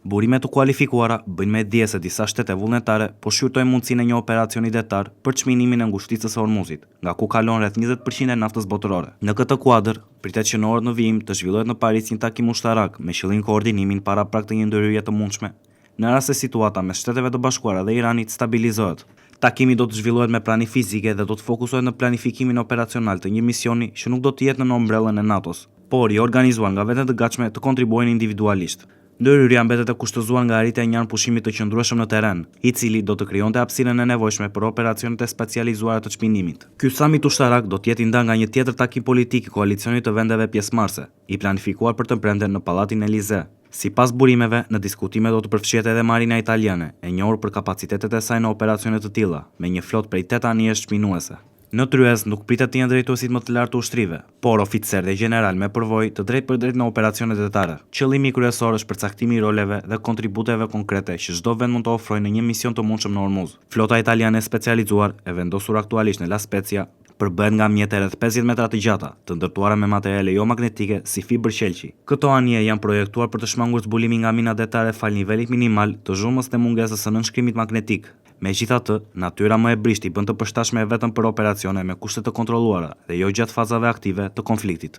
Burimet të kualifikuara bëjnë me dije se disa shtete vullnetare po shqyrtojnë mundësinë e një operacioni detar për çminimin e ngushticës së Hormuzit, nga ku kalon rreth 20% e naftës botërore. Në këtë kuadër, pritet që në orët në vijim të zhvillohet në Paris një takim ushtarak me qëllim koordinimin para prag të një ndërhyrje të mundshme, në rast se situata mes Shteteve të Bashkuara dhe Iranit stabilizohet. Takimi do të zhvillohet me prani fizike dhe do të fokusohet në planifikimin operacional të një misioni që nuk do të jetë në ombrellën e NATO-s, por i organizuar nga vetët të gatshme të kontribuojnë individualisht. Ndërhyrja mbetet e kushtëzuar nga arritja e një pushimit të qëndrueshëm në terren, i cili do të krijonte hapësirën e nevojshme për operacionet e specializuara të çmimit. Ky samit ushtarak do të jetë i nda nga një tjetër takim politik i koalicionit të vendeve pjesëmarrëse, i planifikuar për të premten në Pallatin Elizee. Sipas burimeve, në diskutime do të përfshihet edhe marina italiane, e njohur për kapacitetet e saj në operacione të tilla, me një flotë prej 8 anijesh çminuese. Në tryez nuk pritet të jenë drejtuesit më të lartë të ushtrive, por oficer dhe general me përvojë të drejtpërdrejtë në operacione detare. Qëllimi kryesor është përcaktimi i roleve dhe kontributeve konkrete që çdo vend mund të ofrojë në një mision të mundshëm në Hormuz. Flota italiane e specializuar, e vendosur aktualisht në La Spezia, përbëhet nga mjete rreth 50 metra të gjata, të ndërtuara me materiale jo magnetike si fibër qelqi. Këto anije janë projektuar për të shmangur zbulimin nga mina detare fal nivelit minimal të zhurmës dhe mungesës së nënshkrimit magnetik. Megjithatë, natyra më e brisht i bën të përshtatshme vetëm për operacione me kushte të kontrolluara dhe jo gjatë fazave aktive të konfliktit.